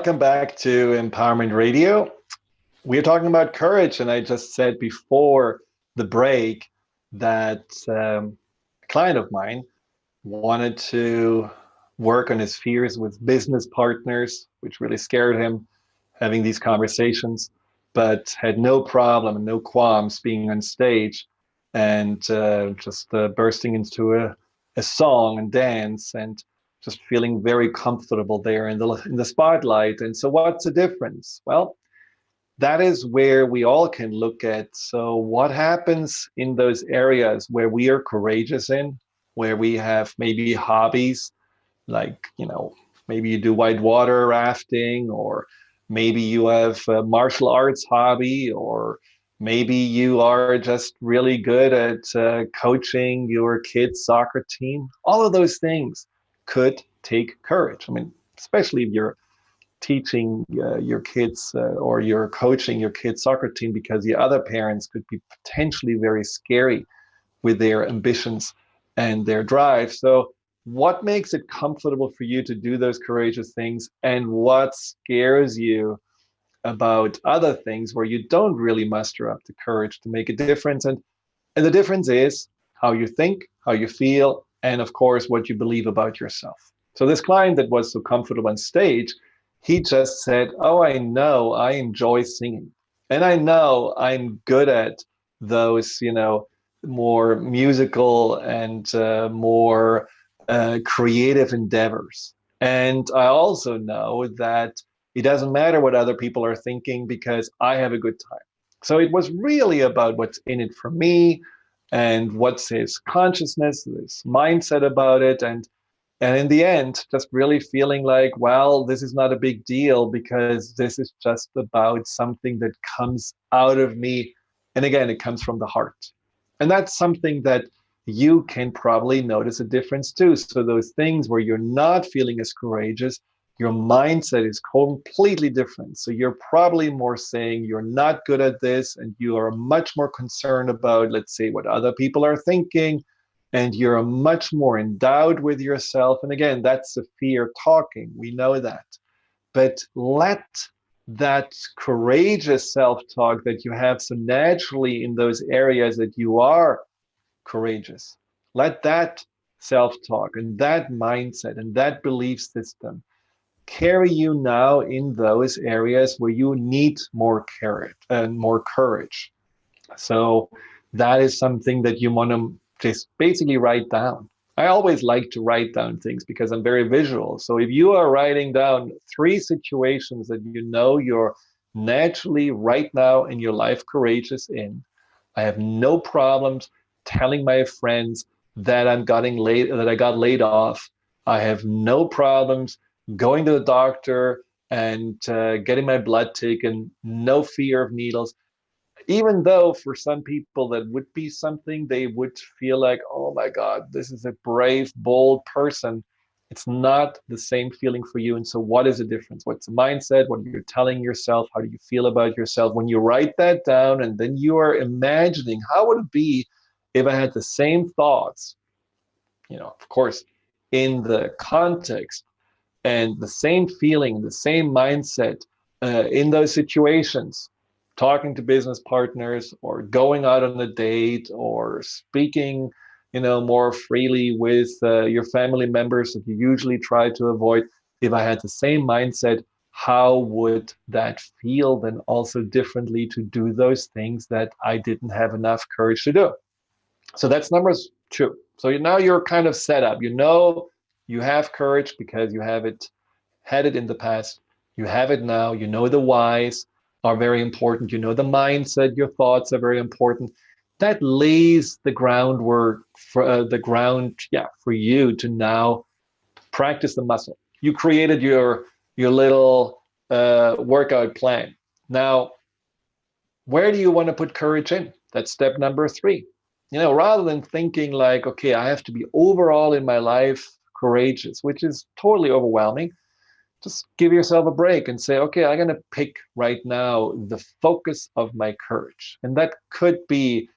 Welcome back to Empowerment Radio. We're talking about courage, and I just said before the break that a client of mine wanted to work on his fears with business partners, which really scared him having these conversations, but had no problem and no qualms being on stage and just bursting into a song and dance and just feeling very comfortable there in the spotlight. And so, what's the difference? Well, that is where we all can look at. So, what happens in those areas where we are courageous in, where we have maybe hobbies like, maybe you do whitewater rafting, or maybe you have a martial arts hobby, or maybe you are just really good at coaching your kids' soccer team. All of those things could take courage. I mean, especially if you're teaching your kids or you're coaching your kids' soccer team, because the other parents could be potentially very scary with their ambitions and their drive. So, what makes it comfortable for you to do those courageous things, and what scares you about other things where you don't really muster up the courage to make a difference? And the difference is how you think, how you feel, and of course, what you believe about yourself. So, this client that was so comfortable on stage, he just said, "Oh, I know I enjoy singing. And I know I'm good at those, more musical and more creative endeavors. And I also know that it doesn't matter what other people are thinking because I have a good time." So it was really about what's in it for me and what's his consciousness, his mindset about it. And in the end, just really feeling like, well, this is not a big deal because this is just about something that comes out of me. And again, it comes from the heart. And that's something that you can probably notice a difference too. So those things where you're not feeling as courageous, your mindset is completely different. So you're probably more saying you're not good at this, and you are much more concerned about, let's say, what other people are thinking, and you're much more endowed with yourself. And again, that's the fear talking. We know that. But let that courageous self talk that you have so naturally in those areas that you are courageous, let that self talk and that mindset and that belief system carry you now in those areas where you need more courage and more courage. So that is something that you want to just basically write down. I always like to write down things because I'm very visual. So if you are writing down three situations that you know you're naturally right now in your life courageous in, I have no problems telling my friends that I got laid off. I have no problems going to the doctor and getting my blood taken, no fear of needles, even though for some people that would be something they would feel like, oh my God, this is a brave, bold person. It's not the same feeling for you. And so, what is the difference? What's the mindset? What are you telling yourself? How do you feel about yourself? When you write that down and then you are imagining, how would it be if I had the same thoughts, of course, in the context and the same feeling, the same mindset in those situations, talking to business partners or going out on a date or speaking, more freely with your family members that you usually try to avoid. If I had the same mindset, how would that feel then also differently to do those things that I didn't have enough courage to do? So that's number two. So now you're kind of set up. You have courage because you have it had it in the past. You have it now. You know the whys are very important. You know the mindset. Your thoughts are very important. That lays the groundwork for for you to now practice the muscle. You created your little workout plan. Now, where do you want to put courage in? That's step number three. Rather than thinking like, okay, I have to be overall in my life courageous, which is totally overwhelming, just give yourself a break and say, okay, I'm going to pick right now the focus of my courage. And that could be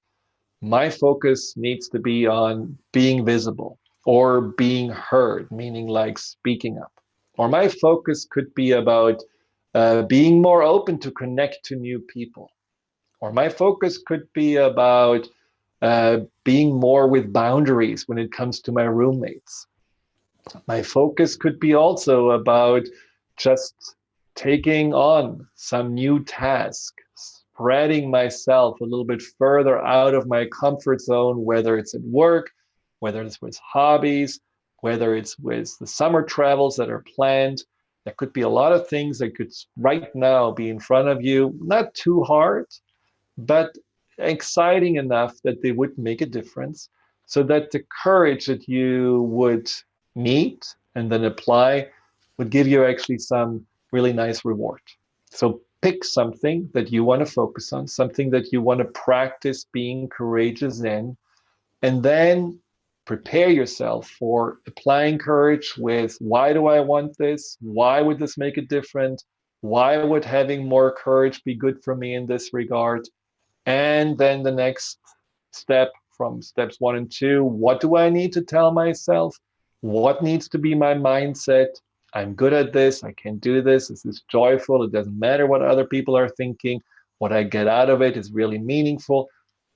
my focus needs to be on being visible or being heard, meaning like speaking up. Or my focus could be about being more open to connect to new people. Or my focus could be about being more with boundaries when it comes to my roommates. My focus could be also about just taking on some new task, spreading myself a little bit further out of my comfort zone, whether it's at work, whether it's with hobbies, whether it's with the summer travels that are planned. There could be a lot of things that could right now be in front of you, not too hard, but exciting enough that they would make a difference, so that the courage that you would meet and then apply would give you actually some really nice reward. So pick something that you want to focus on, something that you want to practice being courageous in, and then prepare yourself for applying courage with, why do I want this? Why would this make a difference? Why would having more courage be good for me in this regard? And then the next step, from steps 1 and 2, what do I need to tell myself? What needs to be my mindset? I'm good at this. I can do this. This is joyful. It doesn't matter what other people are thinking. What I get out of it is really meaningful.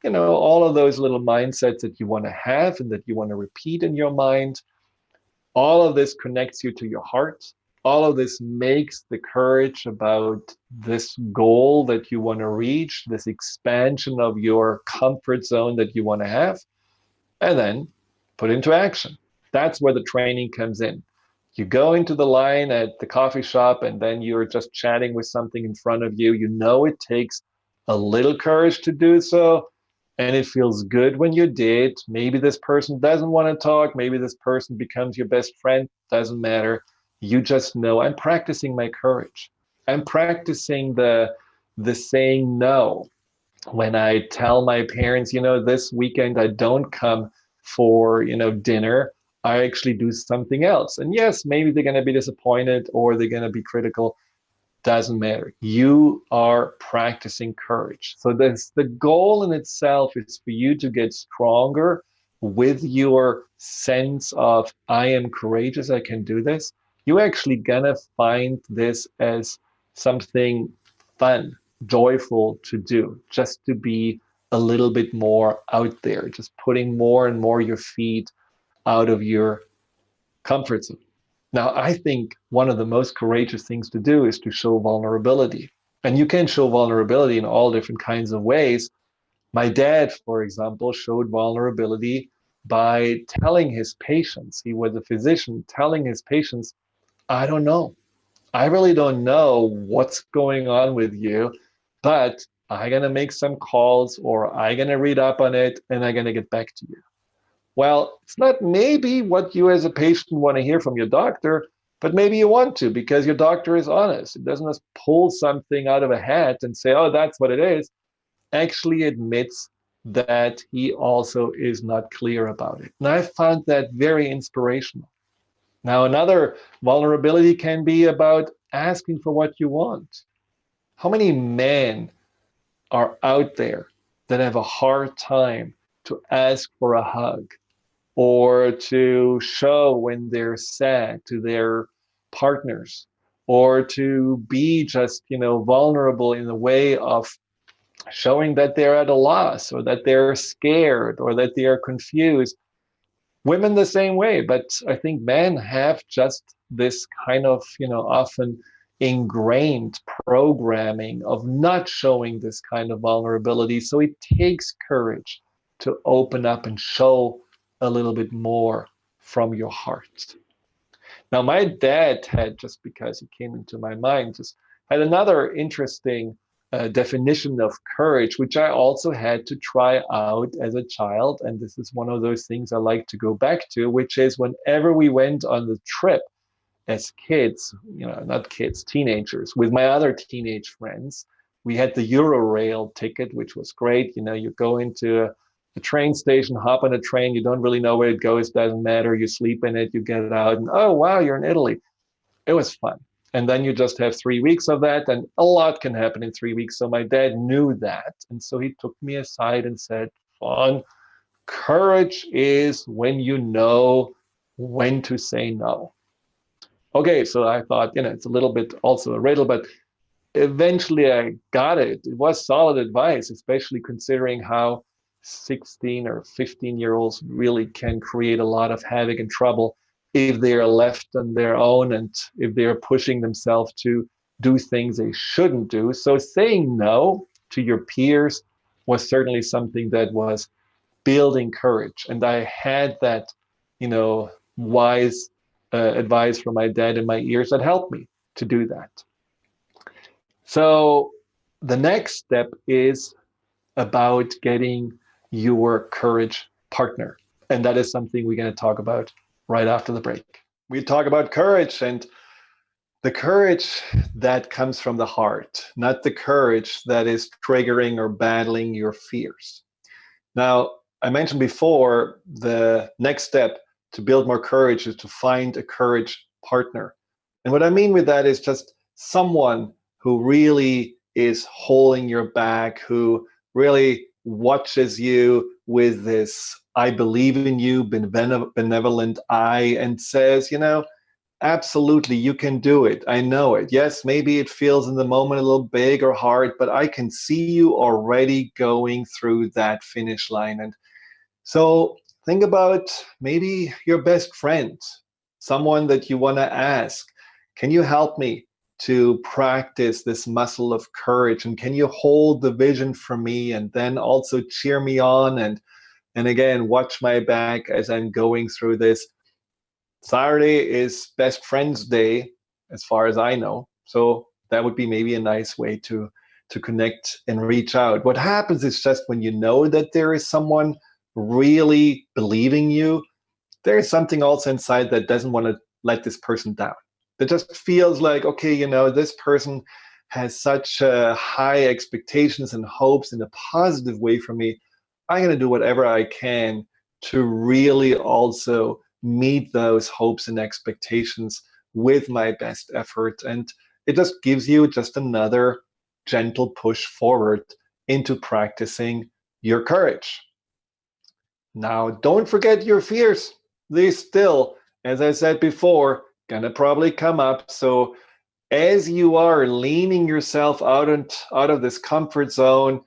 All of those little mindsets that you want to have and that you want to repeat in your mind. All of this connects you to your heart. All of this makes the courage about this goal that you want to reach, this expansion of your comfort zone that you want to have, and then put into action. That's where the training comes in. You go into the line at the coffee shop and then you're just chatting with something in front of you. You know it takes a little courage to do so, and it feels good when you did. Maybe this person doesn't want to talk. Maybe this person becomes your best friend. Doesn't matter. You just know, I'm practicing my courage. I'm practicing the saying no. When I tell my parents, this weekend I don't come for, dinner, I actually do something else. And yes, maybe they're going to be disappointed or they're going to be critical. Doesn't matter. You are practicing courage. So the goal in itself is for you to get stronger with your sense of, I am courageous, I can do this. You're actually gonna find this as something fun, joyful to do, just to be a little bit more out there, just putting more and more your feet out of your comfort zone. Now, I think one of the most courageous things to do is to show vulnerability. And you can show vulnerability in all different kinds of ways. My dad, for example, showed vulnerability by telling his patients, he was a physician, telling his patients, I don't know. I really don't know what's going on with you, but I'm going to make some calls or I'm going to read up on it and I'm going to get back to you. Well, it's not maybe what you as a patient want to hear from your doctor, but maybe you want to because your doctor is honest. It doesn't just pull something out of a hat and say, oh, that's what it is. Actually admits that he also is not clear about it. And I found that very inspirational. Now, another vulnerability can be about asking for what you want. How many men are out there that have a hard time to ask for a hug, or to show when they're sad to their partners, or to be just, vulnerable in the way of showing that they're at a loss or that they're scared or that they are confused. Women the same way, but I think men have just this kind of, often ingrained programming of not showing this kind of vulnerability. So it takes courage to open up and show a little bit more from your heart. Now, my dad had, just because it came into my mind, just had another interesting definition of courage, which I also had to try out as a child. And this is one of those things I like to go back to, which is whenever we went on the trip as kids, not kids, teenagers, with my other teenage friends, we had the Eurorail ticket, which was great. You go into the train station, hop on a train, you don't really know where it goes, doesn't matter. You sleep in it, you get out, and oh, wow, you're in Italy. It was fun. And then you just have 3 weeks of that, and a lot can happen in 3 weeks. So my dad knew that. And so he took me aside and said, Fawn, courage is when you know when to say no. Okay, so I thought, it's a little bit also a riddle, but eventually I got it. It was solid advice, especially considering how 16 or 15-year-olds really can create a lot of havoc and trouble if they are left on their own and if they are pushing themselves to do things they shouldn't do. So saying no to your peers was certainly something that was building courage. And I had that, wise advice from my dad in my ears that helped me to do that. So the next step is about getting your courage partner. And that is something we're going to talk about right after the break. We talk about courage and the courage that comes from the heart, not the courage that is triggering or battling your fears. Now, I mentioned before, the next step to build more courage is to find a courage partner. And what I mean with that is just someone who really is holding your back, who really watches you with this I believe in you, benevolent eye, and says, absolutely, you can do it. I know it. Yes, maybe it feels in the moment a little big or hard, but I can see you already going through that finish line. And so think about maybe your best friend, someone that you want to ask, can you help me to practice this muscle of courage? And can you hold the vision for me and then also cheer me on and again, watch my back as I'm going through this? Saturday is best friend's day, as far as I know. So that would be maybe a nice way to connect and reach out. What happens is just when you know that there is someone really believing you, there is something also inside that doesn't want to let this person down. That just feels like, okay, this person has such high expectations and hopes in a positive way for me. I'm going to do whatever I can to really also meet those hopes and expectations with my best effort. And it just gives you just another gentle push forward into practicing your courage. Now, don't forget your fears. They still, as I said before, gonna probably come up. So as you are leaning yourself out of this comfort zone,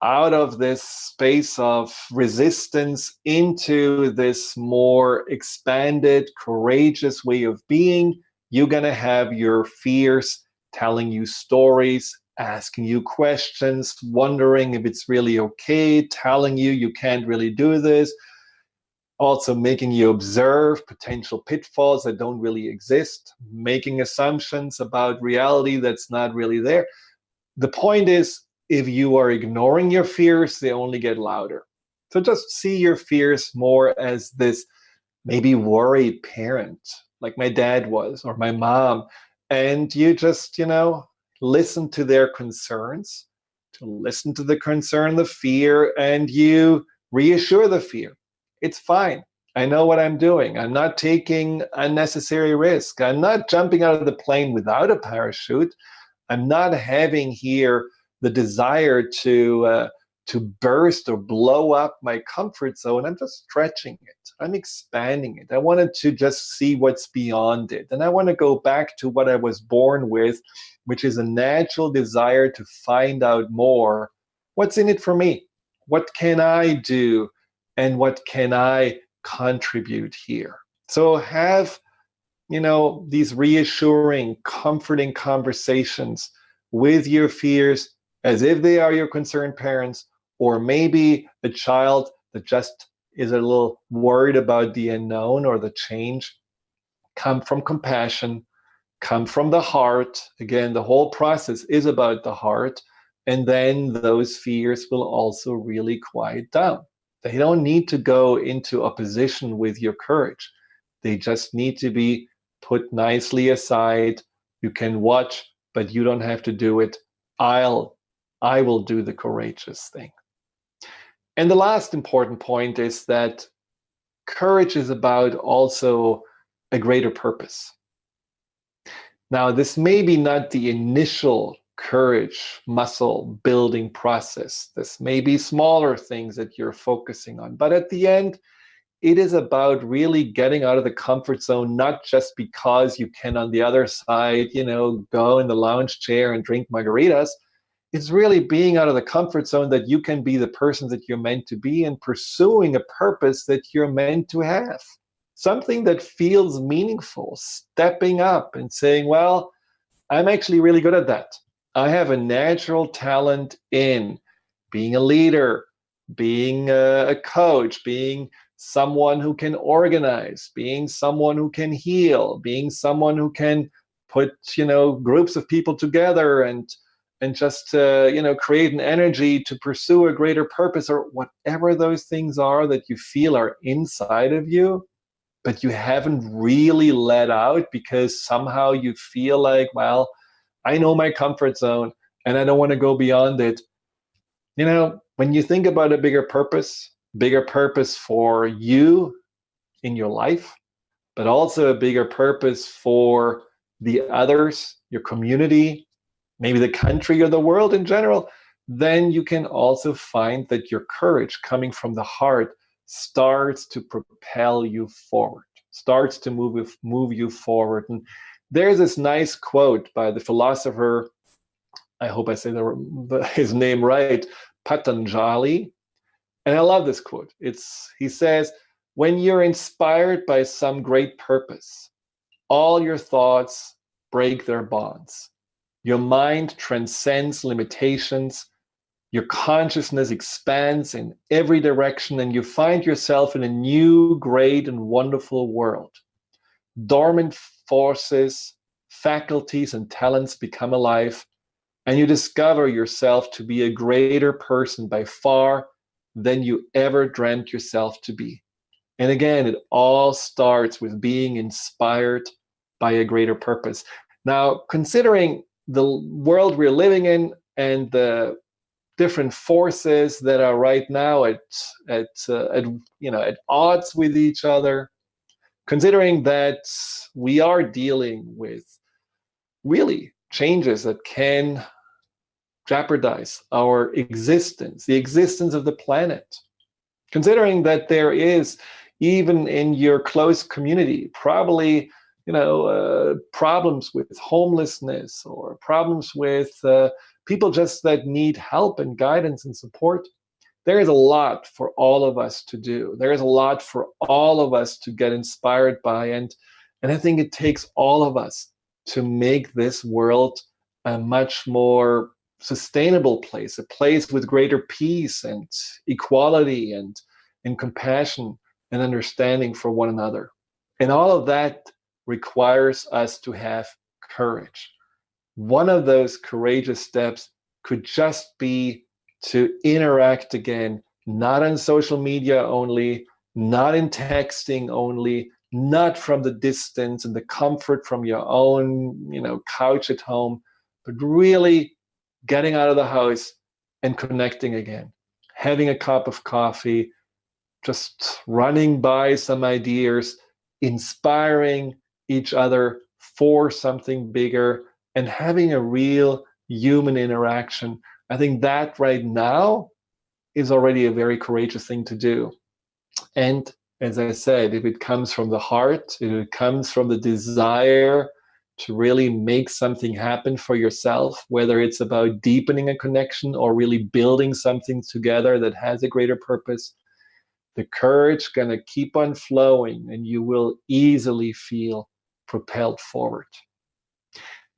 out of this space of resistance into this more expanded, courageous way of being, you're going to have your fears telling you stories, asking you questions, wondering if it's really okay, telling you you can't really do this, also making you observe potential pitfalls that don't really exist, making assumptions about reality that's not really there. The point is, if you are ignoring your fears, they only get louder. So just see your fears more as this maybe worried parent, like my dad was, or my mom, and you just, listen to their concerns, to listen to the concern, the fear, and you reassure the fear. It's fine. I know what I'm doing. I'm not taking unnecessary risk. I'm not jumping out of the plane without a parachute. I'm not having here the desire to burst or blow up my comfort zone. I'm just stretching it. I'm expanding it. I wanted to just see what's beyond it. And I want to go back to what I was born with, which is a natural desire to find out more. What's in it for me? What can I do? And what can I contribute here? So have these reassuring, comforting conversations with your fears as if they are your concerned parents, or maybe a child that just is a little worried about the unknown or the change. Come from compassion, come from the heart. Again, the whole process is about the heart. And then those fears will also really quiet down. They don't need to go into opposition with your courage. They just need to be put nicely aside. You can watch, but you don't have to do it. I will do the courageous thing. And the last important point is that courage is about also a greater purpose. Now, this may be not the initial courage muscle building process. This may be smaller things that you're focusing on, but at the end, it is about really getting out of the comfort zone, not just because you can on the other side, go in the lounge chair and drink margaritas. It's really being out of the comfort zone that you can be the person that you're meant to be and pursuing a purpose that you're meant to have. Something that feels meaningful, stepping up and saying, well, I'm actually really good at that. I have a natural talent in being a leader, being a coach, being someone who can organize, being someone who can heal, being someone who can put, groups of people together and just create an energy to pursue a greater purpose, or whatever those things are that you feel are inside of you, but you haven't really let out because somehow you feel like, well, I know my comfort zone and I don't want to go beyond it. When you think about a bigger purpose for you in your life, but also a bigger purpose for the others, your community, maybe the country or the world in general, then you can also find that your courage coming from the heart starts to propel you forward, starts to move you forward. And there's this nice quote by the philosopher, I hope I say his name right, Patanjali. And I love this quote. He says, when you're inspired by some great purpose, all your thoughts break their bonds. Your mind transcends limitations. Your consciousness expands in every direction, and you find yourself in a new, great, and wonderful world. Dormant forces, faculties, and talents become alive, and you discover yourself to be a greater person by far than you ever dreamt yourself to be. And again, it all starts with being inspired by a greater purpose. Now, considering the world we're living in and the different forces that are right now at odds with each other, considering that we are dealing with really changes that can jeopardize our existence, the existence of the planet. Considering that there is, even in your close community, probably problems with homelessness or problems with people just that need help and guidance and support. There is a lot for all of us to do. There is a lot for all of us to get inspired by, and I think it takes all of us to make this world a much more sustainable place, a place with greater peace and equality and compassion and understanding for one another. And all of that requires us to have courage. One of those courageous steps could just be to interact again, not on social media only, not in texting only, not from the distance and the comfort from your own, couch at home, but really getting out of the house and connecting again, having a cup of coffee, just running by some ideas, inspiring each other for something bigger, and having a real human interaction. I think that right now is already a very courageous thing to do. And as I said, if it comes from the heart, if it comes from the desire to really make something happen for yourself, whether it's about deepening a connection or really building something together that has a greater purpose, the courage going to keep on flowing and you will easily feel propelled forward.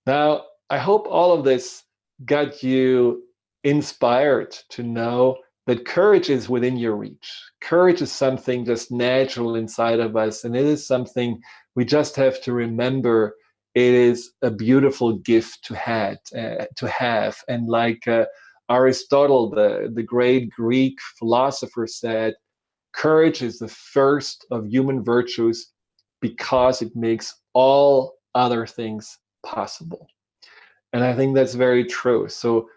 Now, I hope all of this got you inspired to know that courage is within your reach. Courage is something just natural inside of us, and it is something we just have to remember. It is a beautiful gift to have. And like Aristotle, the great Greek philosopher, said, courage is the first of human virtues because it makes all other things possible. And I think that's very true. So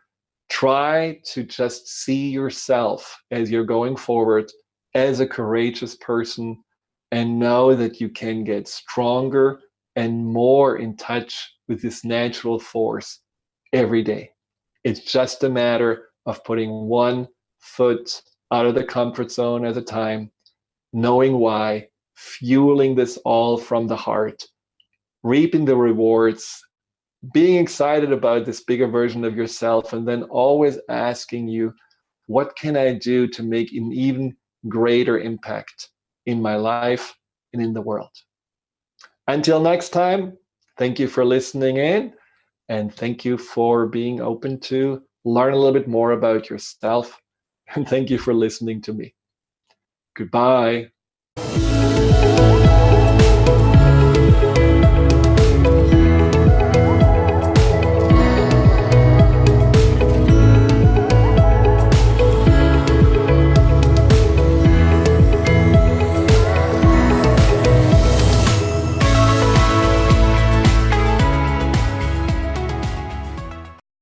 try to just see yourself as you're going forward as a courageous person and know that you can get stronger and more in touch with this natural force every day. It's just a matter of putting one foot out of the comfort zone at a time knowing why, fueling this all from the heart, reaping the rewards, being excited about this bigger version of yourself, and then always asking you, what can I do to make an even greater impact in my life and in the world? Until next time, thank you for listening in, and thank you for being open to learn a little bit more about yourself. And thank you for listening to me. Goodbye.